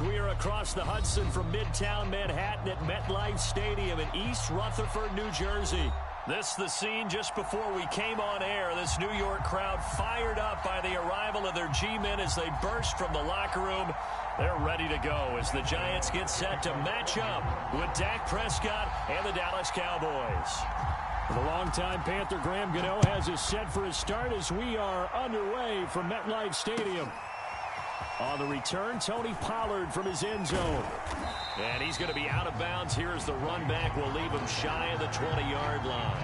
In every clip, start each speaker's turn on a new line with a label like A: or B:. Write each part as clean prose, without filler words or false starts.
A: We are across the Hudson from Midtown Manhattan at MetLife Stadium in East Rutherford, New Jersey. This the scene just before we came on air. This New York crowd fired up by the arrival of their G-men as they burst from the locker room. They're ready to go as the Giants get set to match up with Dak Prescott and the Dallas Cowboys. The longtime Panther Graham Gano has us set for his start as we are underway from MetLife Stadium. On the return, Tony Pollard from his end zone. And he's going to be out of bounds. Here's the run back. We'll leave him shy of the 20-yard line.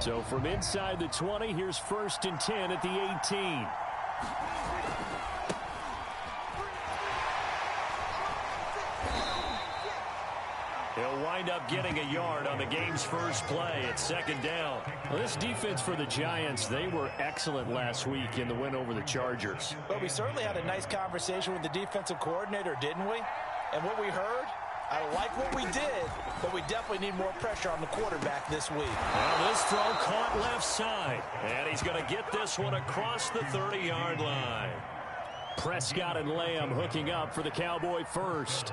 A: So from inside the 20, here's 1st and 10 at the 18. He'll wind up getting a yard on the game's first play at 2nd down. Well, this defense for the Giants, they were excellent last week in the win over the Chargers.
B: But we certainly had a nice conversation with the defensive coordinator, didn't we? And what we heard, I like what we did, but we definitely need more pressure on the quarterback this week.
A: Well, this throw caught left side. And he's going to get this one across the 30-yard line. Prescott and Lamb hooking up for the Cowboy first.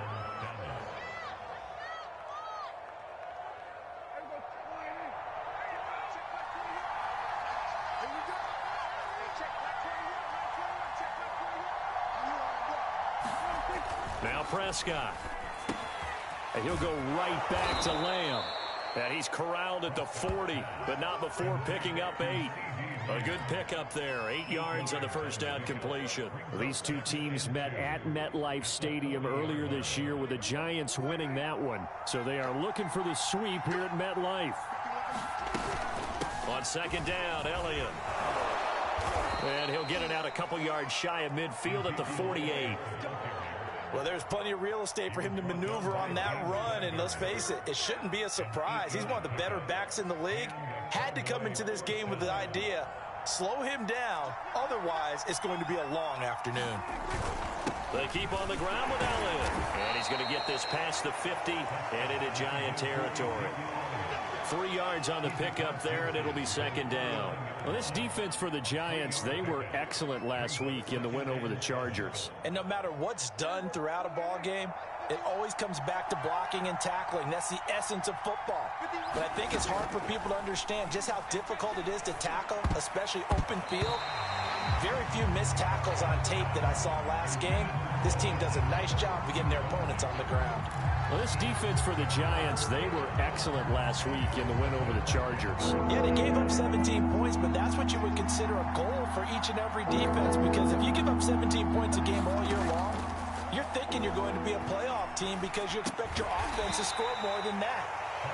A: Now Prescott. And he'll go right back to Lamb. And he's corralled at the 40, but not before picking up 8. A good pickup there. 8 yards on the first down completion. These two teams met at MetLife Stadium earlier this year with the Giants winning that one. So they are looking for the sweep here at MetLife. On 2nd down, Elliott. And he'll get it out a couple yards shy of midfield at the 48.
B: Well, there's plenty of real estate for him to maneuver on that run, and let's face it, it shouldn't be a surprise. He's one of the better backs in the league. Had to come into this game with the idea, slow him down, otherwise it's going to be a long afternoon.
A: They keep on the ground with Elliott, and he's going to get this past the 50 and into Giant territory. 3 yards on the pickup there, and it'll be 2nd down. Well, this defense for the Giants, they were excellent last week in the win over the Chargers.
B: And no matter what's done throughout a ball game, it always comes back to blocking and tackling. That's the essence of football. But I think it's hard for people to understand just how difficult it is to tackle, especially open field. Very few missed tackles on tape that I saw last game. This team does a nice job of getting their opponents on the ground.
A: Well, this defense for the Giants, they were excellent last week in the win over the Chargers.
B: Yeah, they gave up 17 points, but that's what you would consider a goal for each and every defense, because if you give up 17 points a game all year long, you're thinking you're going to be a playoff team because you expect your offense to score more than that.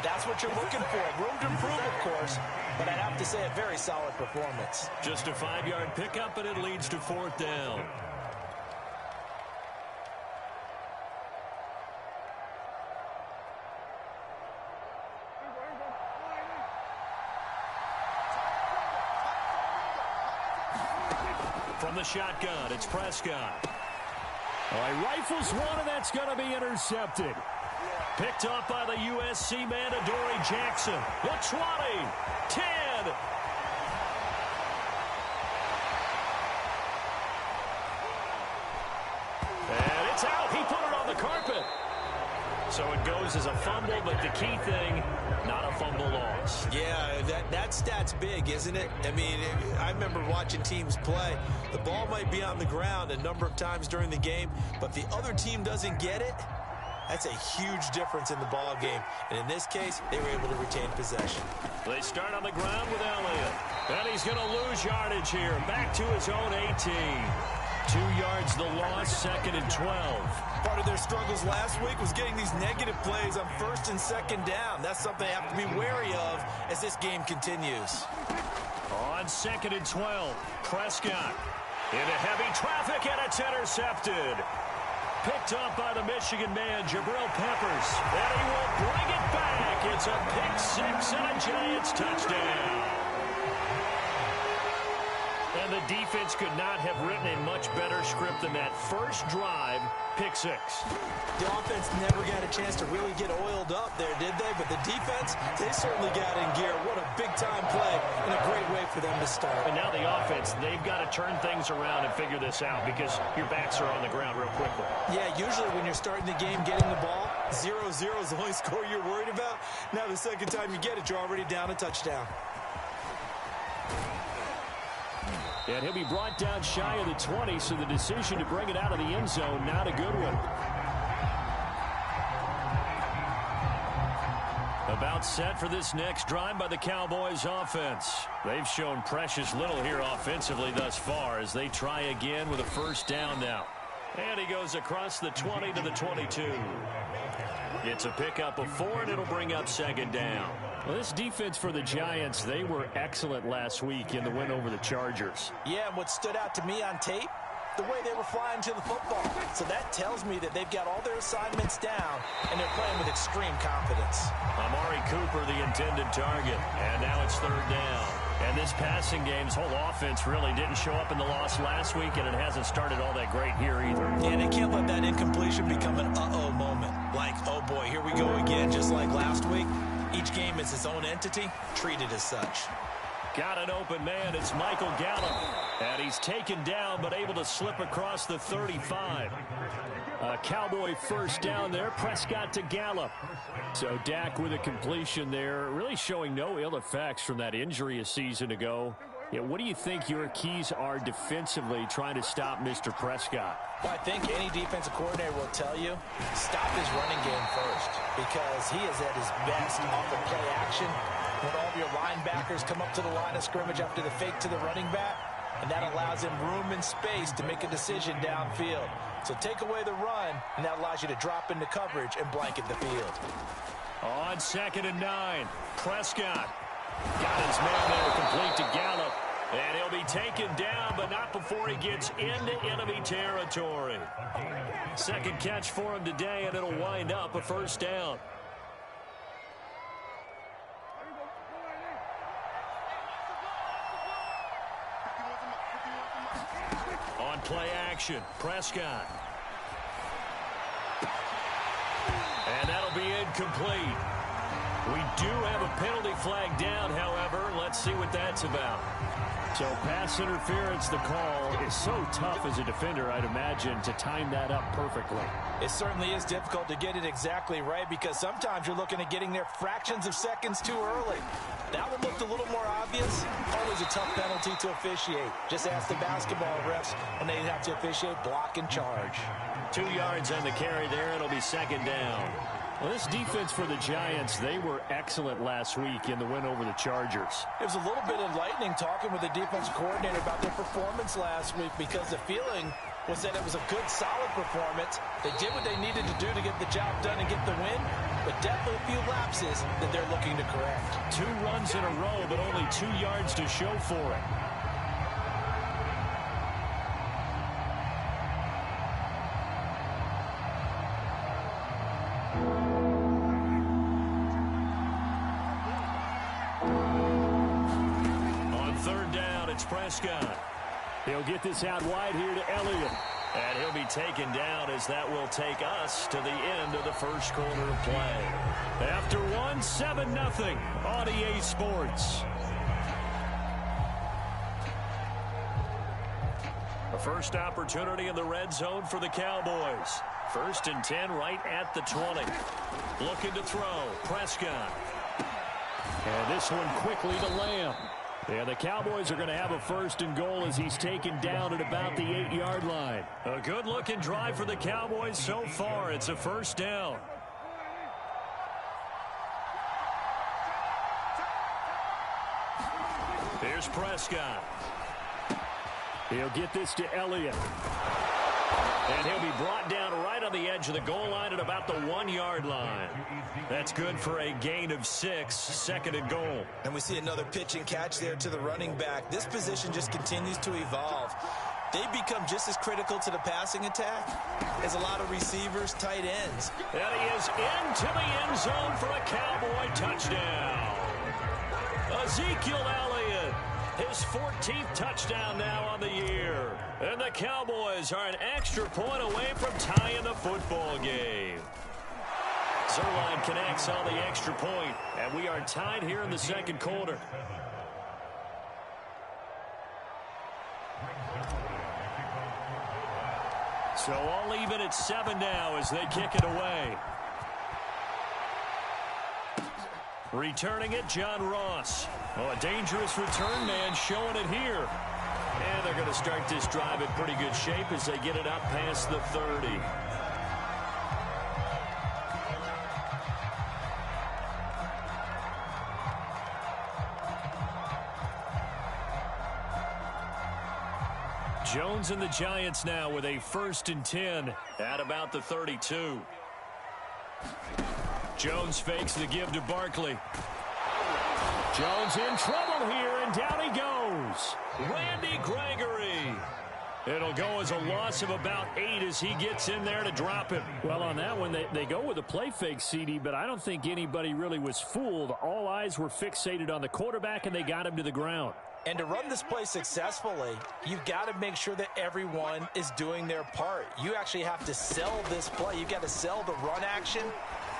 B: That's what you're looking for. Room to improve, of course, but I'd have to say a very solid performance.
A: Just a 5-yard pickup, and it leads to 4th down. From the shotgun, it's Prescott. Oh, he rifles one, and that's going to be intercepted. Picked up by the USC man, Adoree Jackson. The 20, 10. And it's out. He put it on the carpet. So it goes as a fumble, but the key thing, not a fumble loss.
C: Yeah, that stat's big, isn't it? I mean, I remember watching teams play. The ball might be on the ground a number of times during the game, but the other team doesn't get it. That's a huge difference in the ball game. And in this case, they were able to retain possession.
A: They start on the ground with Elliott. And he's going to lose yardage here. Back to his own 18. 2 yards the loss, 2nd and 12.
C: Part of their struggles last week was getting these negative plays on 1st and 2nd down. That's something they have to be wary of as this game continues.
A: On 2nd and 12, Prescott into heavy traffic, and it's intercepted. Picked up by the Michigan man, Jabril Peppers. And he will bring it back. It's a pick 6 and a Giants touchdown. And And the defense could not have written a much better script than that first drive, pick six.
B: The offense never got a chance to really get oiled up there, did they? But the defense, they certainly got in gear. What a big-time play and a great way for them to start.
A: And now the offense, they've got to turn things around and figure this out because your backs are on the ground real quickly.
B: Yeah, usually when you're starting the game getting the ball, 0-0 is the only score you're worried about. Now the second time you get it, you're already down a touchdown.
A: And he'll be brought down shy of the 20, so the decision to bring it out of the end zone, not a good one. About set for this next drive by the Cowboys offense. They've shown precious little here offensively thus far as they try again with a first down now. And he goes across the 20 to the 22. It's a pickup of 4, and it'll bring up second down. Well, this defense for the Giants, they were excellent last week in the win over the Chargers.
B: Yeah, and what stood out to me on tape, the way they were flying to the football. So that tells me that they've got all their assignments down, and they're playing with extreme confidence.
A: Amari Cooper, the intended target, and now it's third down. And this passing game's whole offense really didn't show up in the loss last week, and it hasn't started all that great here either.
B: And they can't let that incompletion become an uh-oh moment. Like, oh boy, here we go again, just like last week. Each game is its own entity, treated as such.
A: Got an open man. It's Michael Gallup. And he's taken down, but able to slip across the 35. A Cowboy first down there. Prescott to Gallup. So Dak with a completion there, really showing no ill effects from that injury a season ago. Yeah, what do you think your keys are defensively trying to stop Mr. Prescott?
B: Well, I think any defensive coordinator will tell you, stop his running game first, because he is at his best off of play action when all of your linebackers come up to the line of scrimmage after the fake to the running back, and that allows him room and space to make a decision downfield. So take away the run, and that allows you to drop into coverage and blanket the field.
A: On 2nd and 9, Prescott got his man there, complete to Gallup. And he'll be taken down, but not before he gets into enemy territory. Second catch for him today, and it'll wind up a first down. On play action, Prescott. And that'll be incomplete. We do have a penalty flag down, however. Let's see what that's about. So pass interference, the call is so tough as a defender, I'd imagine, to time that up perfectly.
B: It certainly is difficult to get it exactly right because sometimes you're looking at getting there fractions of seconds too early. That one looked a little more obvious. Always a tough penalty to officiate. Just ask the basketball refs when they have to officiate block and charge.
A: 2 yards on the carry there. It'll be second down. Well, this defense for the Giants, they were excellent last week in the win over the Chargers.
B: It was a little bit enlightening talking with the defensive coordinator about their performance last week because the feeling was that it was a good, solid performance. They did what they needed to do to get the job done and get the win, but definitely a few lapses that they're looking to correct.
A: 2 runs in a row, but only 2 yards to show for it. Prescott. He'll get this out wide here to Elliott. And he'll be taken down as that will take us to the end of the first quarter of play. After one, 7-0 on EA Sports. A first opportunity in the red zone for the Cowboys. 1st and 10 right at the 20. Looking to throw. Prescott. And this one quickly to Lamb. Yeah, the Cowboys are going to have a 1st and goal as he's taken down at about the 8-yard line. A good-looking drive for the Cowboys so far. It's a first down. Here's Prescott. He'll get this to Elliott. And he'll be brought down right on the edge of the goal line at about the 1-yard line. That's good for a gain of 6, 2nd and goal.
B: And we see another pitch and catch there to the running back. This position just continues to evolve. They become just as critical to the passing attack as a lot of receivers, tight ends.
A: And he is into the end zone for a Cowboy touchdown. Ezekiel Elliott. His 14th touchdown now on the year. And the Cowboys are an extra point away from tying the football game. Zerline connects on the extra point, and we are tied here in the second quarter. So all even at 7 now as they kick it away. Returning it, John Ross. Oh, a dangerous return man showing it here. And they're going to start this drive in pretty good shape as they get it up past the 30. Jones and the Giants now with a 1st and 10 at about the 32. Jones fakes the give to Barkley. Jones in trouble here, and down he goes. Randy Gregory. It'll go as a loss of about 8 as he gets in there to drop him.
D: Well, on that one, they go with a play fake, CD, but I don't think anybody really was fooled. All eyes were fixated on the quarterback, and they got him to the ground.
B: And to run this play successfully, you've got to make sure that everyone is doing their part. You actually have to sell this play. You've got to sell the run action.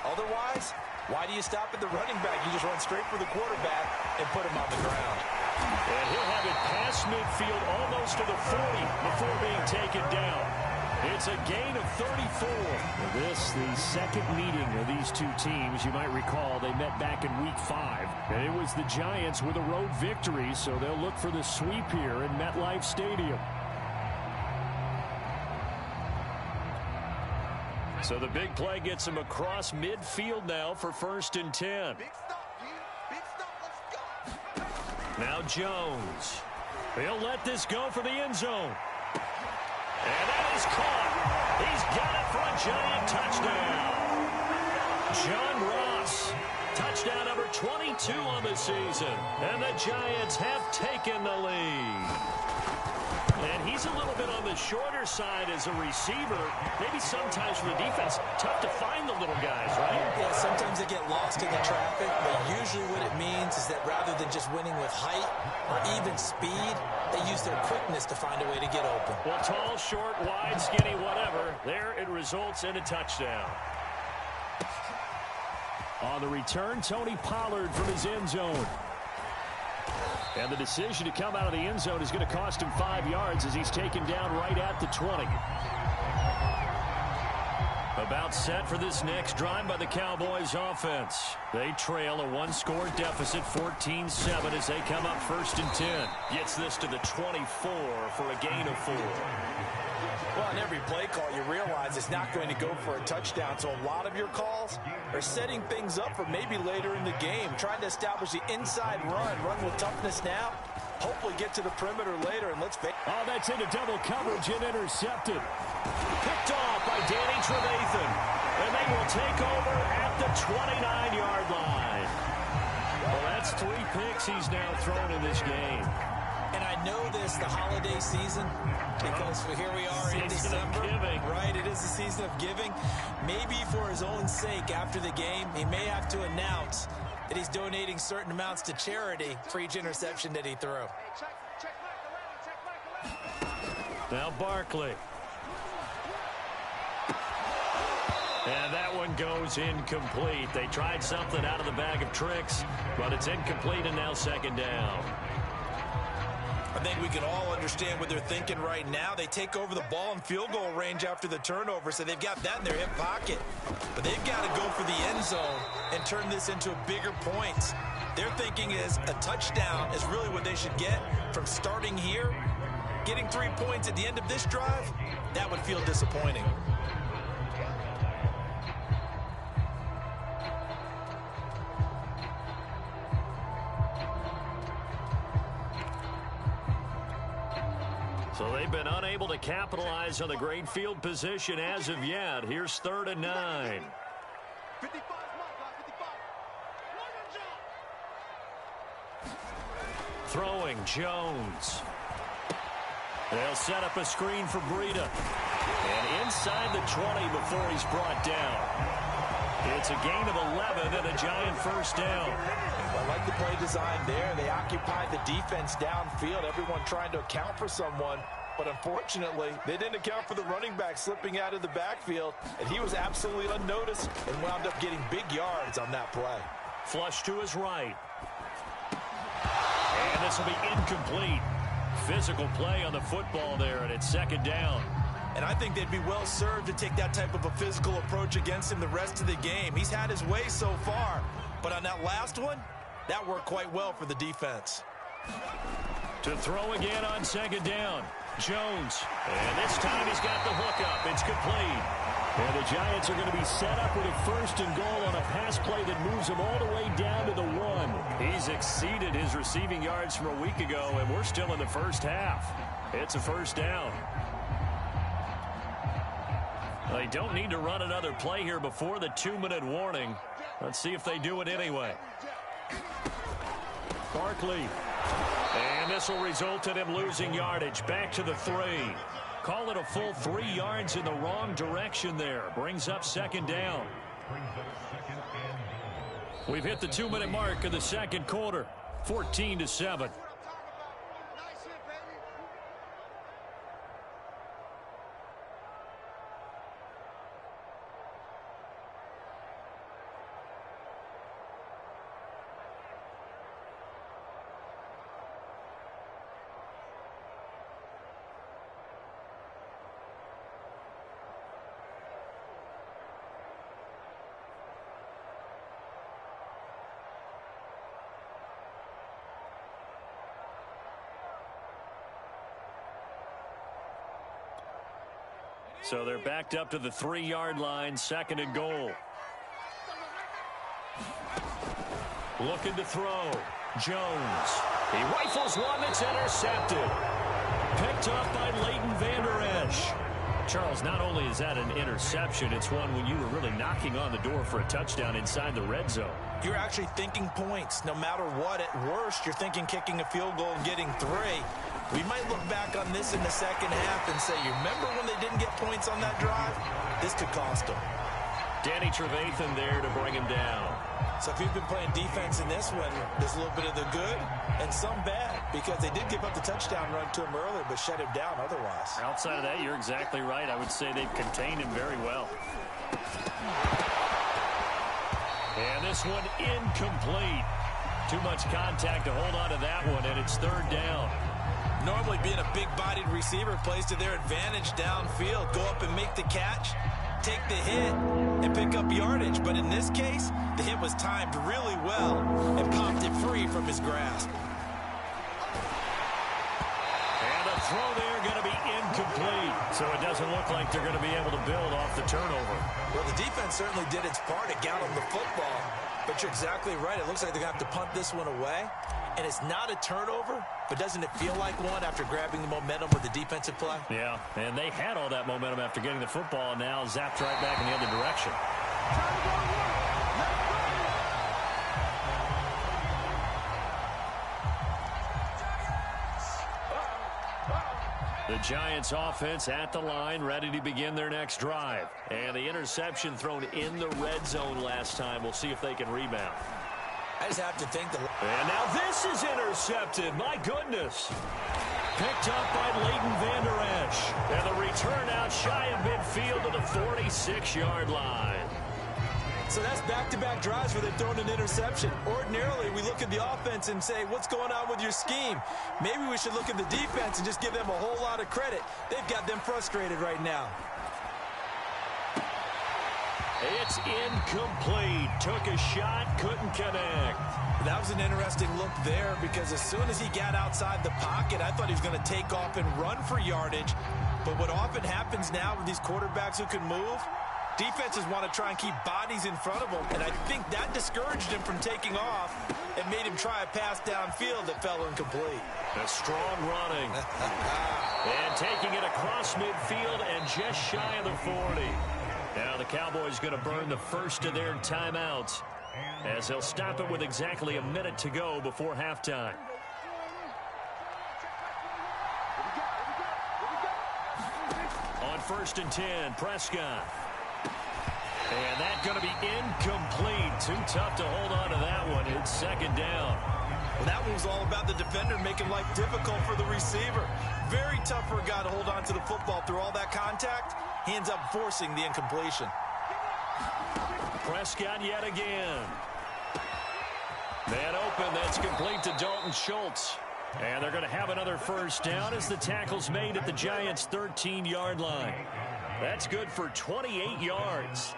B: Otherwise, why do you stop at the running back? You just run straight for the quarterback and put him on the ground.
A: And he'll have it past midfield almost to the 40 before being taken down. It's a gain of 34.
D: This, the second meeting of these two teams. You might recall they met back in Week 5. And it was the Giants with a road victory, so they'll look for the sweep here in MetLife Stadium.
A: So the big play gets him across midfield now for 1st and 10. Now Jones. He'll let this go for the end zone. And that is caught. He's got it for a Giant touchdown. John Ross, touchdown number 22 on the season. And the Giants have taken the lead. And he's a little bit on the shorter side as a receiver. Maybe sometimes for the defense, tough to find the little guys, right?
B: Yeah, sometimes they get lost in the traffic, but usually what it means is that rather than just winning with height or even speed, they use their quickness to find a way to get open.
A: Well, tall, short, wide, skinny, whatever. There it results in a touchdown.
D: On the return, Tony Pollard from his end zone. And the decision to come out of the end zone is going to cost him 5 yards as he's taken down right at the 20. About set for this next drive by the Cowboys offense. They trail a 1-score deficit, 14-7 as they come up 1st and 10. Gets this to the 24 for a gain of 4.
B: Well, on every play call, you realize it's not going to go for a touchdown. So a lot of your calls are setting things up for maybe later in the game, trying to establish the inside run with toughness now, hopefully get to the perimeter later, and let's face it.
D: Oh, that's into double coverage and intercepted.
A: Picked off by Danny Trevathan. And they will take over at the 29-yard line. Well, that's 3 picks he's now thrown in this game.
B: And I know this, the holiday season, because here we are in December. Right, it is the season of giving. Maybe for his own sake, after the game, he may have to announce that he's donating certain amounts to charity for each interception that he threw.
A: Now Barkley. And that one goes incomplete. They tried something out of the bag of tricks, but it's incomplete and now 2nd down.
B: I think we can all understand what they're thinking right now. They take over the ball in field goal range after the turnover, so they've got that in their hip pocket. But they've got to go for the end zone and turn this into a bigger point. Their thinking is a touchdown is really what they should get from starting here. Getting 3 points at the end of this drive, that would feel disappointing.
A: So they've been unable to capitalize on the great field position as of yet. Here's 3rd and 9. Throwing Jones. They'll set up a screen for Breida. And inside the 20 before he's brought down. It's a gain of 11 and a Giant first down.
B: I like the play design there. They occupied the defense downfield, everyone trying to account for someone. But unfortunately, they didn't account for the running back slipping out of the backfield, and he was absolutely unnoticed and wound up getting big yards on that play.
A: Flush to his right. And this will be incomplete. Physical play on the football there, and it's second down.
B: And I think they'd be well served to take that type of a physical approach against him the rest of the game. He's had his way so far, but on that last one, that worked quite well for the defense.
A: To throw again on second down. Jones. And this time he's got the hookup. It's complete. And the Giants are going to be set up with a first and goal on a pass play that moves them all the way down to the 1. He's exceeded his receiving yards from a week ago, and we're still in the first half. It's a first down. They don't need to run another play here before the 2-minute warning. Let's see if they do it anyway. Barkley. And this will result in him losing yardage. Back to the 3. Call it a full 3 yards in the wrong direction there. Brings up second down. We've hit the 2-minute mark of the second quarter. 14-7. So they're backed up to the 3-yard line, second and goal. Looking to throw. Jones. He rifles one that's intercepted. Picked off by Leighton Vander Esch. Charles, not only is that an interception, it's one when you were really knocking on the door for a touchdown inside the red zone.
B: You're actually thinking points. No matter what, at worst, you're thinking kicking a field goal and getting 3. We might look back on this in the second half and say, you remember when they didn't get points on that drive? This could cost them.
A: Danny Trevathan there to bring him down.
B: So if you've been playing defense in this one, there's a little bit of the good and some bad, because they did give up the touchdown run to him earlier, but shut him down otherwise.
A: Outside of that, you're exactly right. I would say they've contained him very well. And this one incomplete. Too much contact to hold on to that one, and it's third down.
B: Normally being a big-bodied receiver plays to their advantage downfield. Go up and make the catch, take the hit, and pick up yardage. But in this case, the hit was timed really well and popped it free from his grasp.
A: And a throw there going to be incomplete. So it doesn't look like they're going to be able to build off the turnover.
B: Well, the defense certainly did its part to get on the football. But you're exactly right. It looks like they're going to have to punt this one away. And it's not a turnover, but doesn't it feel like one after grabbing the momentum with the defensive play?
A: Yeah, and they had all that momentum after getting the football, and now zapped right back in the other direction. The Giants offense at the line, ready to begin their next drive. And the interception thrown in the red zone last time. We'll see if they can rebound.
B: I just have to think that.
A: And now this is intercepted. My goodness. Picked up by Leighton Vander Esch. And the return out shy of midfield to the 46-yard line.
B: So that's back-to-back drives where they've thrown an interception. Ordinarily, we look at the offense and say, what's going on with your scheme? Maybe we should look at the defense and just give them a whole lot of credit. They've got them frustrated right now.
A: It's incomplete. Took a shot, couldn't connect.
B: That was an interesting look there, because as soon as he got outside the pocket, I thought he was going to take off and run for yardage. But what often happens now with these quarterbacks who can move, defenses want to try and keep bodies in front of them, and I think that discouraged him from taking off and made him try a pass downfield that fell incomplete.
A: A strong running. And taking it across midfield and just shy of the 40. Now the Cowboys going to burn the first of their timeouts, as they'll stop it with exactly a minute to go before halftime. On 1st and 10, Prescott. And that going to be incomplete. Too tough to hold on to that one. It's second down.
C: Well, that one was all about the defender making life difficult for the receiver. Very tough for a guy to hold on to the football through all that contact. He ends up forcing the incompletion.
A: Prescott yet again. Man open, that's complete to Dalton Schultz. And they're going to have another first down as the tackle's made at the Giants' 13-yard line. That's good for 28 yards.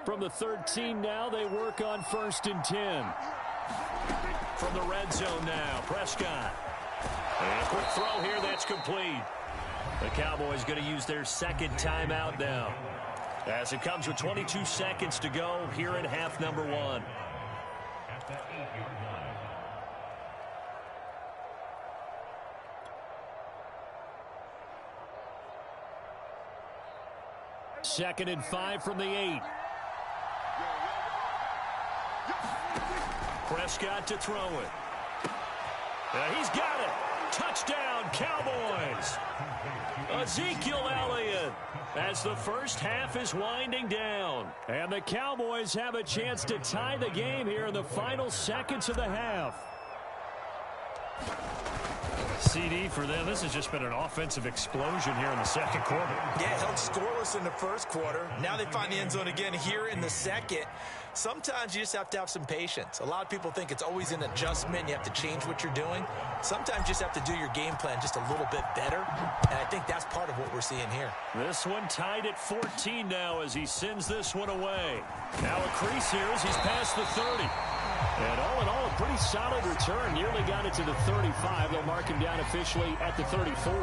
A: From the 13 now, they work on 1st and 10. From the red zone now, Prescott. And a quick throw here, that's complete. The Cowboys going to use their second timeout now, as it comes with 22 seconds to go here in half number 1. Second and 5 from the 8. Prescott to throw it. He's got it. Touchdown, Cowboys. Ezekiel Elliott as the first half is winding down. And the Cowboys have a chance to tie the game here in the final seconds of the half. CD for them. This has just been an offensive explosion here in the second quarter.
B: Yeah, held scoreless in the first quarter. Now they find the end zone again here in the second. Sometimes you just have to have some patience. A lot of people think it's always an adjustment. You have to change what you're doing. Sometimes you just have to do your game plan just a little bit better. And I think that's part of what we're seeing here.
A: This one tied at 14 now as he sends this one away. Now a crease here as he's past the 30. And all in all, a pretty solid return. Nearly got it to the 35. They'll mark him down officially at the 34.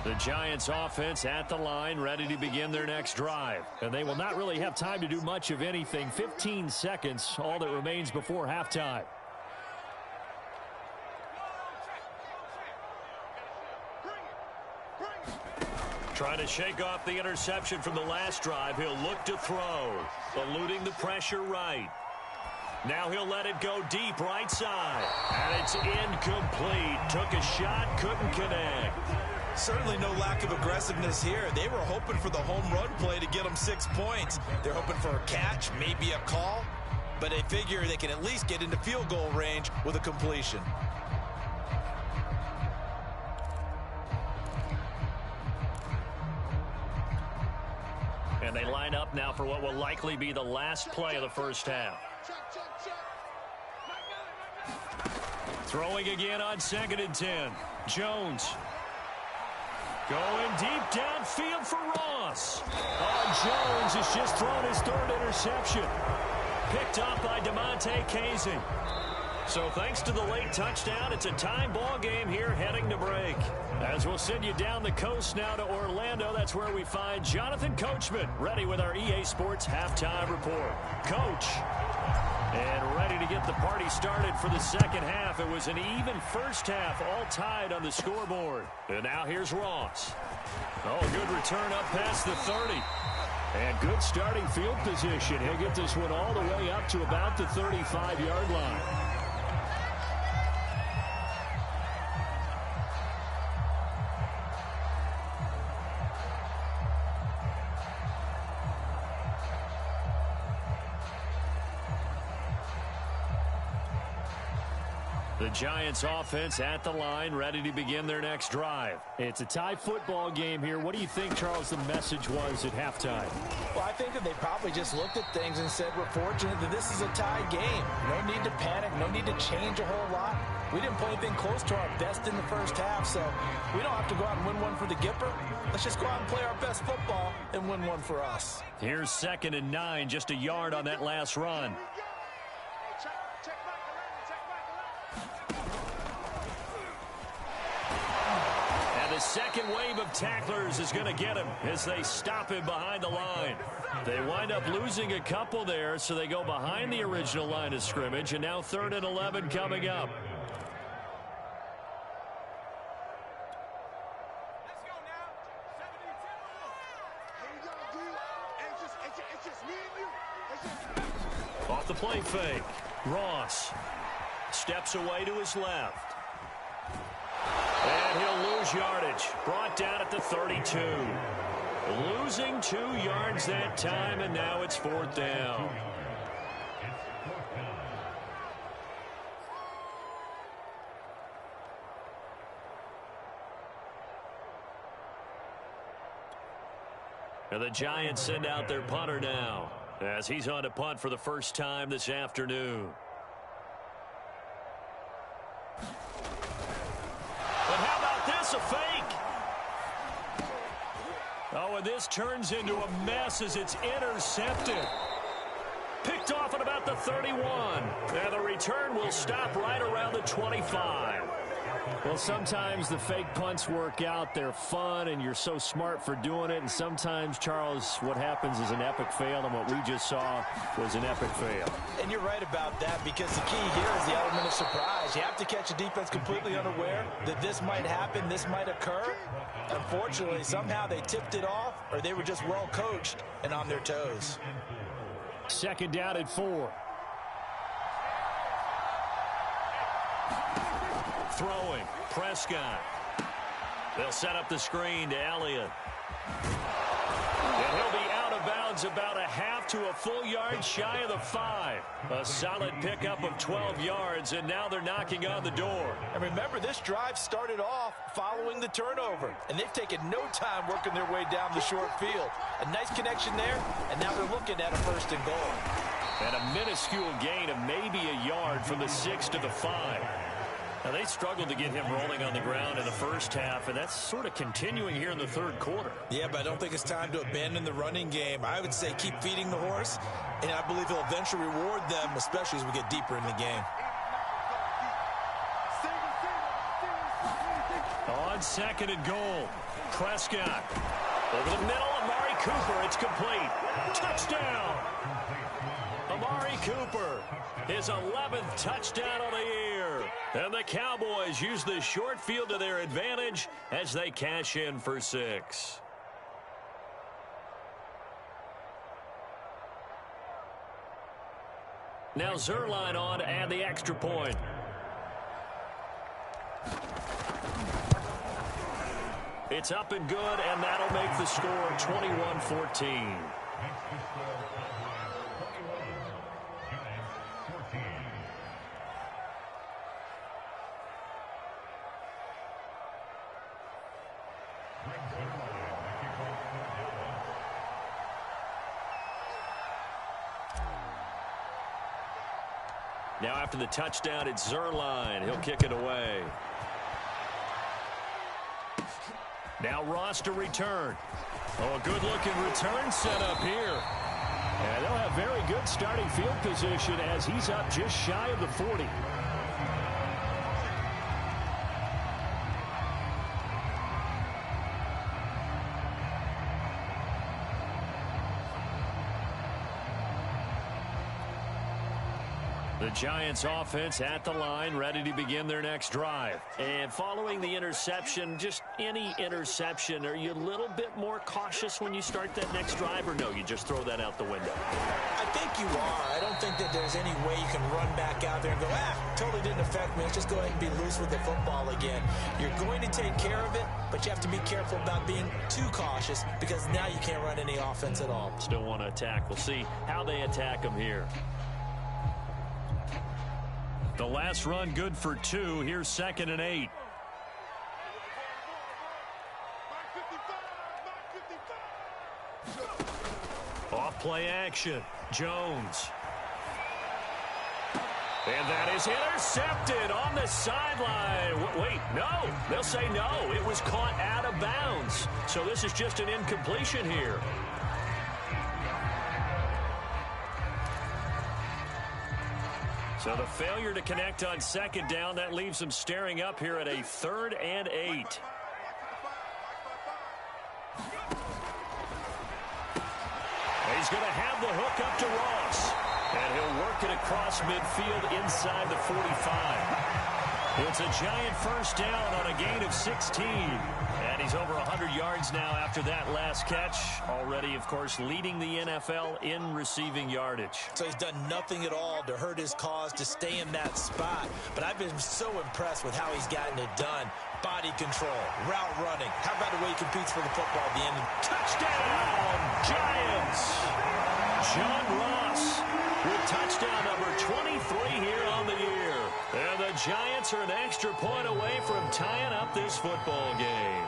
A: The Giants offense at the line, ready to begin their next drive. And they will not really have time to do much of anything. 15 seconds, all that remains before halftime. Trying to shake off the interception from the last drive. He'll look to throw, eluding the pressure right. Now he'll let it go deep right side. And it's incomplete. Took a shot, couldn't connect.
B: Certainly no lack of aggressiveness here. They were hoping for the home run play to get them 6 points. They're hoping for a catch, maybe a call. But they figure they can at least get into field goal range with a completion.
A: And they line up now for what will likely be the last play of the first half. Throwing again on 2nd and 10. Jones. Going deep downfield for Ross. Oh, Jones has just thrown his 3rd interception. Picked off by DeMonte Casey. So thanks to the late touchdown, it's a tie ball game here heading to break. As we'll send you down the coast now to Orlando, that's where we find Jonathan Coachman, ready with our EA Sports halftime report. Coach, and ready to get the party started for the second half. It was an even first half, all tied on the scoreboard. And now here's Ross. Oh, good return up past the 30. And good starting field position. He'll get this one all the way up to about the 35-yard line. The Giants offense at the line, ready to begin their next drive. It's a tie football game here. What do you think, Charles, the message was at halftime?
B: Well, I think that they probably just looked at things and said, we're fortunate that this is a tie game. No need to panic, no need to change a whole lot. We didn't play anything close to our best in the first half, so we don't have to go out and win one for the Gipper. Let's just go out and play our best football and win one for us.
A: Here's 2nd and 9, just a yard on that last run. The second wave of tacklers is going to get him as they stop him behind the line. They wind up losing a couple there, so they go behind the original line of scrimmage, and now 3rd and 11 coming up. play fake. Ross steps away to his left. And he'll lose yardage. Brought down at the 32. Losing 2 yards that time, and now it's 4th down. And the Giants send out their punter now, as he's on to punt for the first time this afternoon. But how about this, a fake? Oh, and this turns into a mess as it's intercepted. Picked off at about the 31. And the return will stop right around the 25.
D: Well, sometimes the fake punts work out. They're fun, and you're so smart for doing it. And sometimes, Charles, what happens is an epic fail, and what we just saw was an epic fail.
B: And you're right about that, because the key here is the element of surprise. You have to catch a defense completely unaware that this might happen, this might occur. Unfortunately, somehow they tipped it off, or they were just well coached and on their toes.
D: 2nd down and 4.
A: Throwing, Prescott. They'll set up the screen to Elliott. And he'll be out of bounds about a half to a full yard shy of the 5. A solid pickup of 12 yards, and now they're knocking on the door.
B: And remember, this drive started off following the turnover, and they've taken no time working their way down the short field. A nice connection there, and now they're looking at a 1st and goal.
A: And a minuscule gain of maybe a yard from the 6 to the 5. Now, they struggled to get him rolling on the ground in the first half, and that's sort of continuing here in the 3rd quarter.
C: Yeah, but I don't think it's time to abandon the running game. I would say keep feeding the horse, and I believe he'll eventually reward them, especially as we get deeper in the game.
A: On 2nd and goal, Prescott. Over the middle, Amari Cooper. It's complete. Touchdown! Amari Cooper, his 11th touchdown of the year. And the Cowboys use the short field to their advantage as they cash in for 6. Now Zerline on to add the extra point. It's up and good, and that'll make the score 21-14. Now after the touchdown, it's Zerline. He'll kick it away. Now Ross to return. Oh, a good-looking return set up here. And they'll have very good starting field position as he's up just shy of the 40. The Giants offense at the line, ready to begin their next drive. And following the interception, just any interception, are you a little bit more cautious when you start that next drive, or no, you just throw that out the window?
B: I think you are. I don't think that there's any way you can run back out there and go, totally didn't affect me. Let's just go ahead and be loose with the football again. You're going to take care of it, but you have to be careful about being too cautious, because now you can't run any offense at all.
A: Still want to attack. We'll see how they attack them here. The last run good for 2. Here's 2nd and 8. Off play action. Jones. And that is intercepted on the sideline. Wait, no. They'll say no. It was caught out of bounds. So this is just an incompletion here. So the failure to connect on 2nd down, that leaves them staring up here at a 3rd and 8. He's going to have the hook up to Ross. And he'll work it across midfield inside the 45. It's a giant first down on a gain of 16. And he's over 100 yards now after that last catch. Already, of course, leading the NFL in receiving yardage.
B: So he's done nothing at all to hurt his cause, to stay in that spot. But I've been so impressed with how he's gotten it done. Body control, route running. How about the way he competes for the football at the end?
A: Touchdown, Giants! John Ross with touchdown number 23 here on the year. And the Giants are an extra point away from tying up this football game.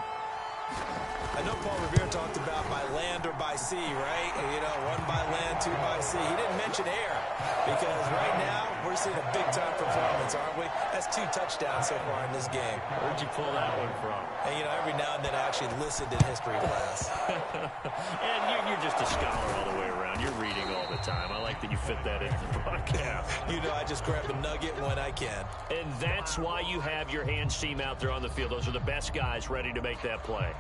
B: I know Paul Revere talked about by land or by sea, right? You know, one by land, two by sea. He didn't mention air because right now we're seeing a big-time performance, aren't we? That's 2 touchdowns so far in this game.
A: Where'd you pull that one from?
B: And, you know, every now and then I actually listened in history class.
A: And you're just a scholar all the way around. You're reading all the time. I like that you fit that in the broadcast.
B: You know, I just grab a nugget when I can.
A: And that's why you have your hands team out there on the field. Those are the best guys ready to make that play.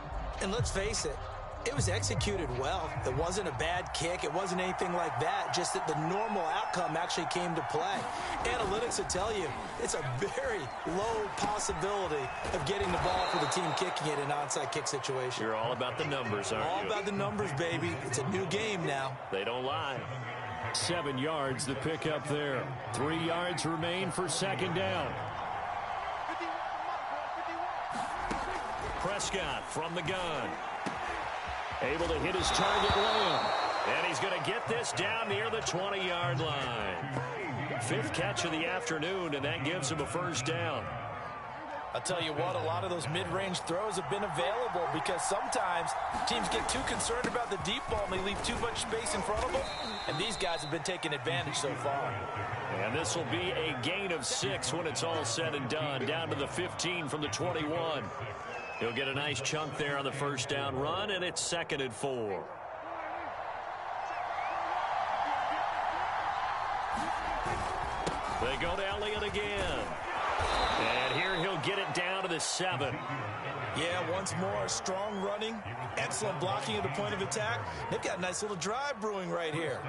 B: And let's face it, it was executed well. It wasn't a bad kick. It wasn't anything like that. Just that the normal outcome actually came to play. Analytics will tell you it's a very low possibility of getting the ball for the team kicking it in an onside kick situation.
A: You're all about the numbers, aren't you?
B: All about the numbers, baby. It's a new game now.
A: They don't lie.
D: 7 yards the pick up there. 3 yards remain for second down.
A: Prescott from the gun. Able to hit his target Lamb. And he's going to get this down near the 20-yard line. 5th catch of the afternoon, and that gives him a first down.
B: I'll tell you what, a lot of those mid-range throws have been available because sometimes teams get too concerned about the deep ball and they leave too much space in front of them. And these guys have been taking advantage so far.
A: And this will be a gain of 6 when it's all said and done. Down to the 15 from the 21. He'll get a nice chunk there on the first down run, and it's 2nd and 4. They go to Elliott again. And here he'll get it down to the 7.
B: Yeah, once more, strong running, excellent blocking at the point of attack. They've got a nice little drive brewing right here.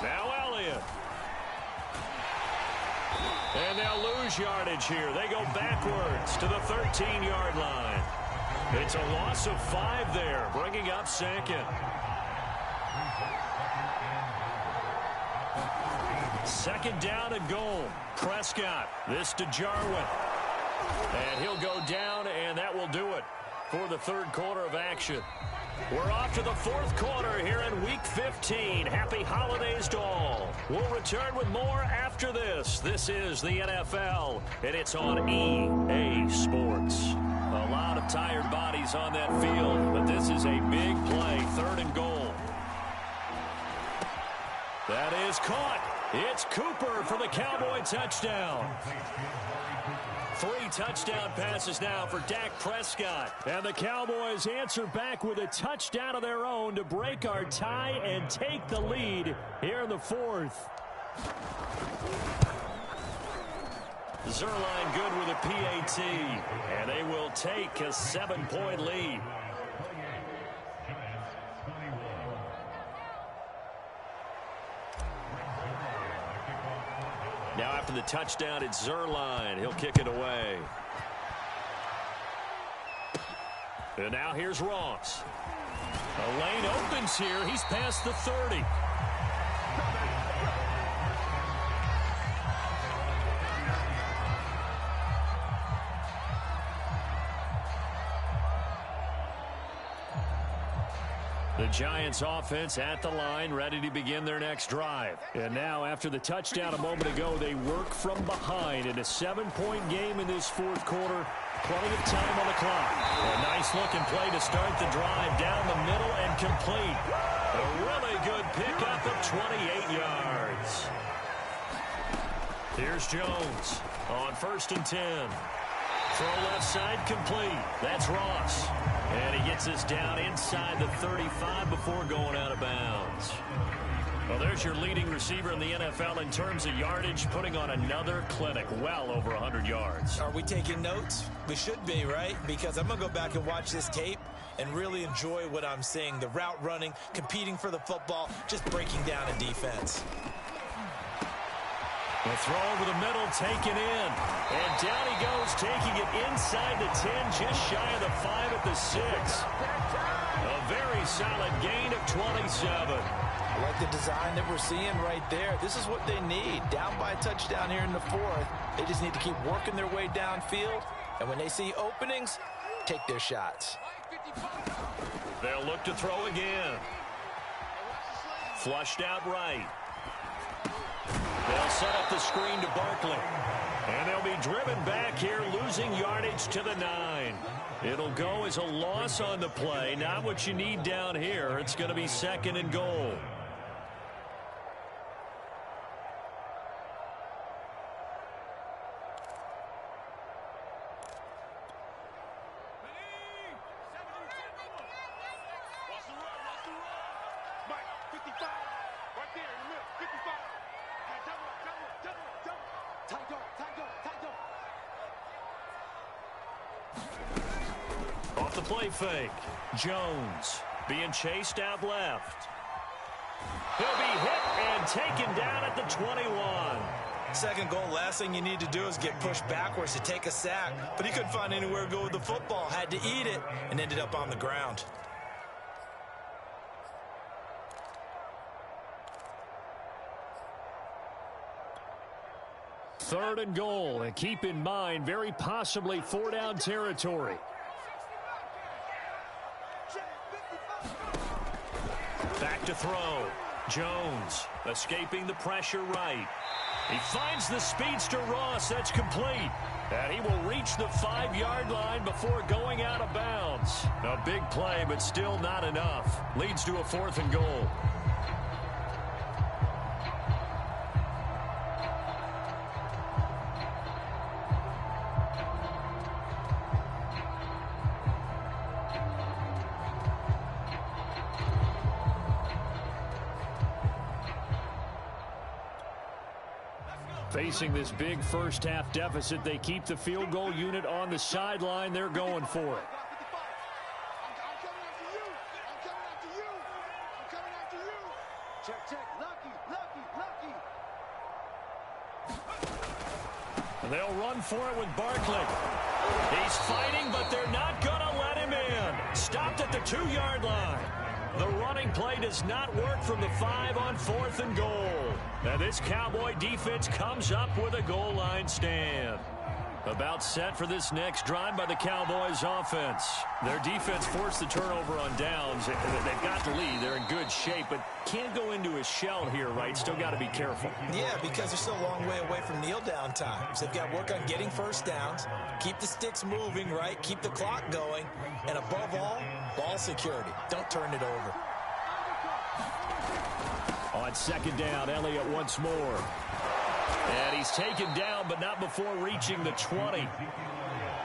A: Now Elliott. And they'll lose yardage here. They go backwards to the 13-yard line. It's a loss of 5 there, bringing up 2nd. 2nd down and goal. Prescott. This to Jarwin. And he'll go down, and that will do it for the 3rd quarter of action. We're off to the 4th quarter here in Week 15. Happy holidays to all. We'll return with more after this. This is the NFL, and it's on EA Sports. A lot of tired bodies on that field, but this is a big play. 3rd and goal. That is caught. It's Cooper for the Cowboy touchdown. 3 touchdown passes now for Dak Prescott.
D: And the Cowboys answer back with a touchdown of their own to break our tie and take the lead here in the 4th.
A: Zerline good with a PAT. And they will take a 7-point lead. Now after the touchdown, it's Zerline. He'll kick it away. And now here's Ross. A lane opens here. He's past the 30. The Giants offense at the line, ready to begin their next drive.
D: And now, after the touchdown a moment ago, they work from behind in a 7-point game in this 4th quarter. Plenty of time on the clock.
A: A nice looking play to start the drive down the middle and complete. A really good pickup of 28 yards. Here's Jones on 1st and 10. Throw left side complete. That's Ross. And he gets us down inside the 35 before going out of bounds. Well, there's your leading receiver in the NFL in terms of yardage, putting on another clinic, well over 100 yards.
B: Are we taking notes? We should be, right? Because I'm going to go back and watch this tape. and really enjoy what I'm seeing. The route running, competing for the football, just breaking down a defense.
A: The throw over the middle, taken in. And down he goes, taking it inside the 10, just shy of the 5 at the 6. A very solid gain of 27.
B: I like the design that we're seeing right there. This is what they need. Down by a touchdown here in the 4th. They just need to keep working their way downfield. And when they see openings, take their shots.
A: They'll look to throw again. Flushed out right. They'll set up the screen to Barkley. And they'll be driven back here, losing yardage to the 9. It'll go as a loss on the play. Not what you need down here. It's going to be 2nd and goal. Off the play fake. Jones being chased out left. He'll be hit and taken down at the 21.
B: 2nd goal, last thing you need to do is get pushed backwards to take a sack. But he couldn't find anywhere to go with the football. Had to eat it and ended up on the ground.
A: Third and goal, and keep in mind, very possibly 4-down territory. Back to throw. Jones escaping the pressure right. He finds the speedster Ross. That's complete. And he will reach the 5-yard line before going out of bounds. A big play, but still not enough. Leads to a 4th and goal. Facing this big first-half deficit, they keep the field goal unit on the sideline. They're going for it. And they'll run for it with Barkley. He's fighting, but they're not going to let him in. Stopped at the 2-yard line. The running play does not work from the 5 on 4th and goal. Now this Cowboy defense comes up with a goal line stand. About set for this next drive by the Cowboys offense. Their defense forced the turnover on downs. They've got the lead. They're in good shape, but can't go into a shell here, right? Still got to be careful.
B: Yeah, because they're still a long way away from kneel down time. So they've got to work on getting first downs, keep the sticks moving, right? Keep the clock going, and above all, ball security. Don't turn it over.
A: On 2nd down, Elliott once more. And he's taken down, but not before reaching the 20.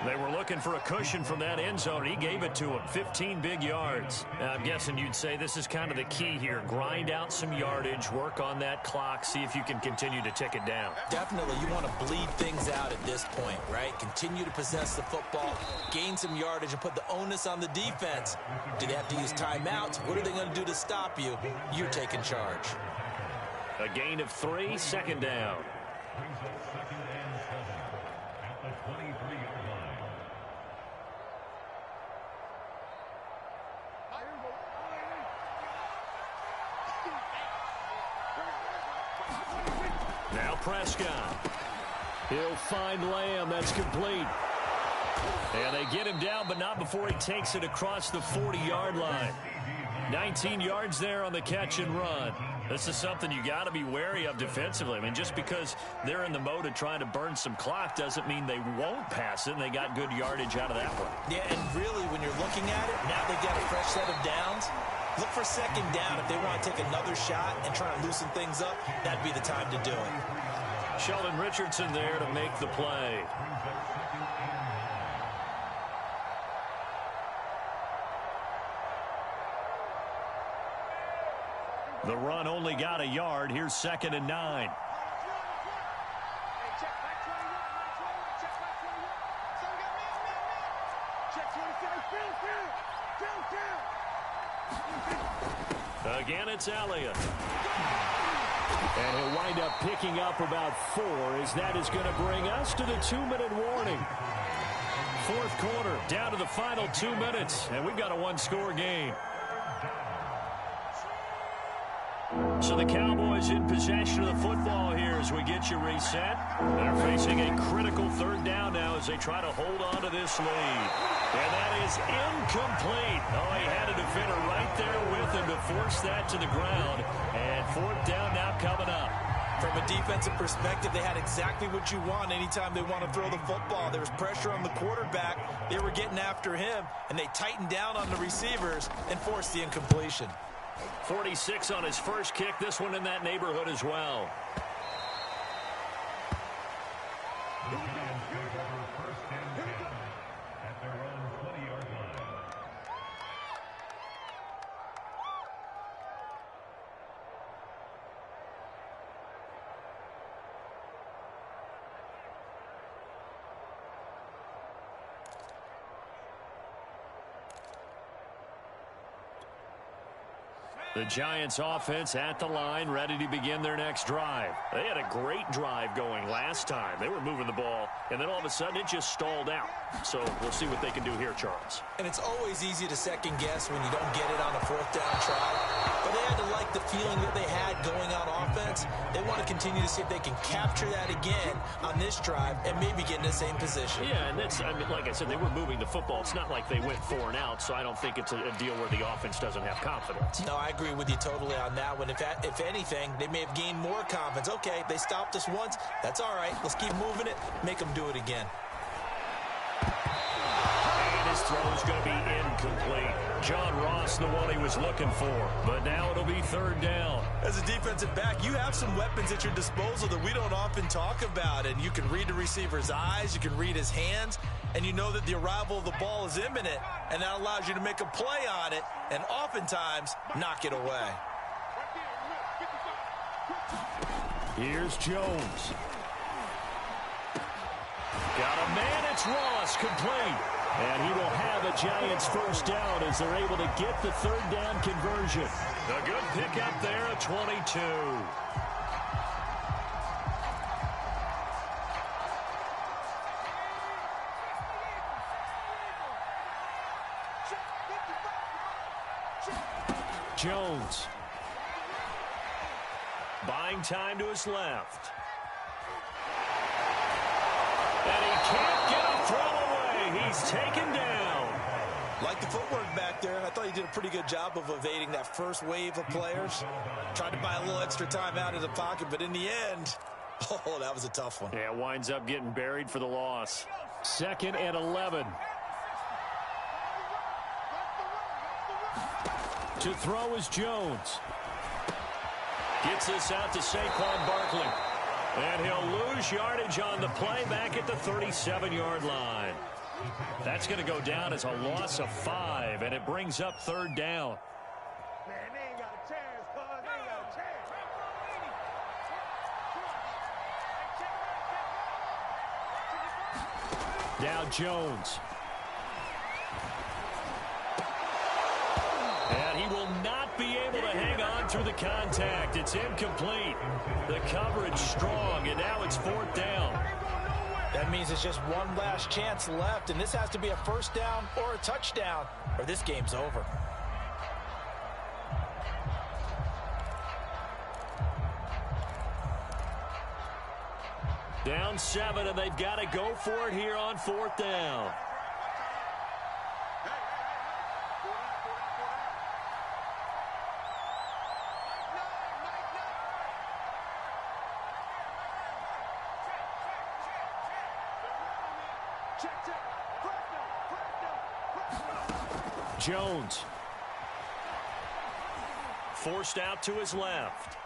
A: They were looking for a cushion from that end zone, and he gave it to him. 15 big yards. Now, I'm guessing you'd say this is kind of the key here. Grind out some yardage, work on that clock, see if you can continue to tick it down.
B: Definitely, you want to bleed things out at this point, right? Continue to possess the football, gain some yardage, and put the onus on the defense. Do they have to use timeouts? What are they going to do to stop you? You're taking charge.
A: A gain of 3, 2nd down. Now Prescott. He'll find Lamb. That's complete. And they get him down, but not before he takes it across the 40-yard line. 19 yards there on the catch and run. This is something you got to be wary of defensively. I mean, just because they're in the mode of trying to burn some clock doesn't mean they won't pass it, and they got good yardage out of that one.
B: Yeah, and really, when you're looking at it, now they've got a fresh set of downs. Look for 2nd down. If they want to take another shot and try and loosen things up, that'd be the time to do it.
A: Sheldon Richardson there to make the play. The run only got a yard. Here's 2nd and 9. Again, it's Elliott. And he'll wind up picking up about 4, as that is going to bring us to the 2-minute warning. Fourth quarter, down to the final 2 minutes, and we've got a one-score game. So the Cowboys in possession of the football here as we get you reset. They're facing a critical third down now as they try to hold on to this lead. And that is incomplete. Oh, he had a defender right there with him to force that to the ground. And fourth down now coming up.
B: From a defensive perspective, they had exactly what you want anytime they want to throw the football. There was pressure on the quarterback. They were getting after him, and they tightened down on the receivers and forced the incompletion.
A: 46 on his first kick. This one in that neighborhood as well. The Giants offense at the line, ready to begin their next drive. They had a great drive going last time. They were moving the ball, and then all of a sudden it just stalled out. So we'll see what they can do here, Charles.
B: And it's always easy to second guess when you don't get it on a fourth down try. But they had to like the feeling that they had going on offense. They want to continue to see if they can capture that again on this drive and maybe get in the same position.
A: Yeah, and that's, I mean, like I said, they were moving the football. It's not like they went 4 and out, so I don't think it's a deal where the offense doesn't have confidence.
B: No, I agree with you totally on that one. If anything, they may have gained more confidence. Okay, they stopped us once. That's all right. Let's keep moving it. Make them do it again.
A: And his throw is going to be incomplete. John Ross, the one he was looking for. But now it'll be third down.
B: As a defensive back, you have some weapons at your disposal that we don't often talk about. And you can read the receiver's eyes. You can read his hands. And you know that the arrival of the ball is imminent. And that allows you to make a play on it. And oftentimes, knock it away.
A: Here's Jones. Got a man, it's Ross, complete. And he will have a Giants first down as they're able to get the third down conversion. A good pickup there at 22. Jones. Buying time to his left. And he can't get a throw away. He's taken down.
B: Like the footwork back there, I thought he did a pretty good job of evading that first wave of players. Tried to buy a little extra time out of the pocket, but in the end, oh, that was a tough one.
A: Yeah, winds up getting buried for the loss. 2nd and 11. To throw is Jones. Gets this out to Saquon Barkley. And he'll lose yardage on the play back at the 37-yard line. That's going to go down as a loss of 5, and it brings up third down.
E: Man, they ain't got a chance, cuz. They ain't got a chance.
A: Now Jones. And he will not be able to hang on through the contact. It's incomplete. The coverage strong, and now it's fourth down.
B: That means it's just one last chance left, and this has to be a first down or a touchdown, or this game's over.
A: Down 7, and they've got to go for it here on fourth down. Jones. Forced out to his left.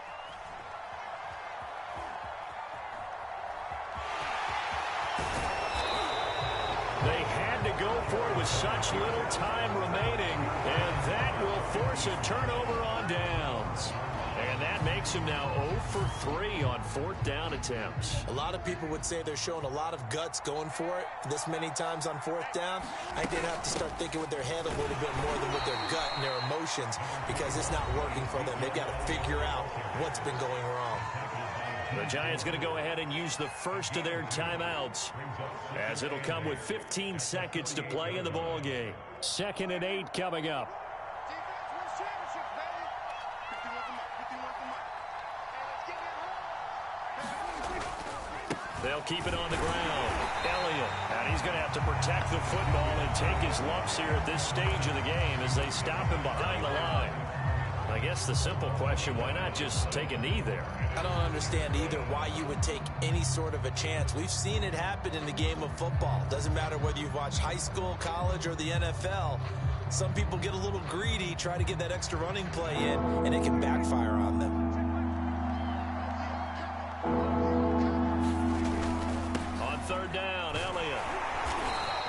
A: They had to go for it with such little time remaining, and that will force a turnover on downs. And that makes makes him now 0 for 3 on 4th down attempts.
B: A lot of people would say they're showing a lot of guts going for it this many times on 4th down. I think they'd have to start thinking with their head a little bit more than with their gut and their emotions, because it's not working for them. They've got to figure out what's been going wrong.
A: The Giants going to go ahead and use the first of their timeouts, as it'll come with 15 seconds to play in the ball game. 2nd and 8 coming up. They'll keep it on the ground. Elliott, and he's going to have to protect the football and take his lumps here at this stage of the game as they stop him behind the line. I guess the simple question, why not just take a knee there?
B: I don't understand either why you would take any sort of a chance. We've seen it happen in the game of football. Doesn't matter whether you've watched high school, college, or the NFL. Some people get a little greedy, try to get that extra running play in, and it can backfire on them.
A: On 3rd down, Elliott.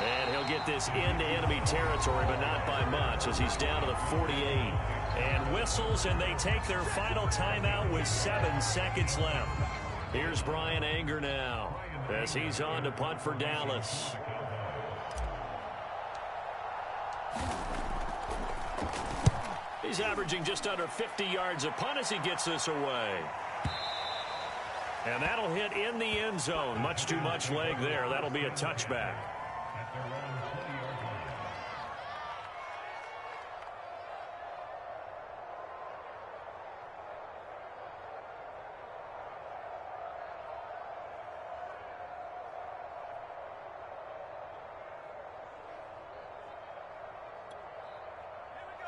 A: And he'll get this into enemy territory, but not by much, as he's down to the 48. And whistles, and they take their final timeout with 7 seconds left. Here's Brian Anger now, as he's on to punt for Dallas. He's averaging just under 50 yards a punt as he gets this away. And that'll hit in the end zone. Much too much leg there. That'll be a touchback.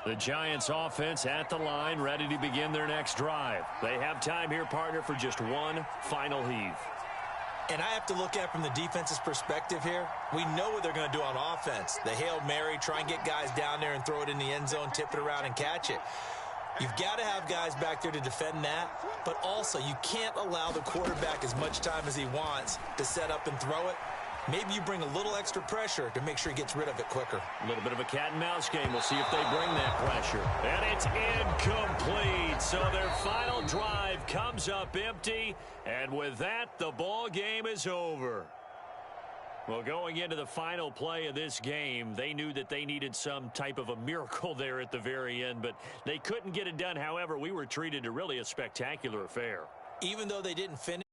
A: The Giants offense at the line, ready to begin their next drive. They have time here, partner, for just one final heave.
B: And I have to look at it from the defense's perspective here. We know what they're going to do on offense. The Hail Mary, try and get guys down there and throw it in the end zone, tip it around and catch it. You've got to have guys back there to defend that, but also you can't allow the quarterback as much time as he wants to set up and throw it. Maybe you bring a little extra pressure to make sure he gets rid of it quicker.
A: A little bit of a cat and mouse game. We'll see if they bring that pressure. And it's incomplete. So their final drive comes up empty. And with that, the ball game is over. Well, going into the final play of this game, they knew that they needed some type of a miracle there at the very end, but they couldn't get it done. However, we were treated to really a spectacular affair.
B: Even though they didn't finish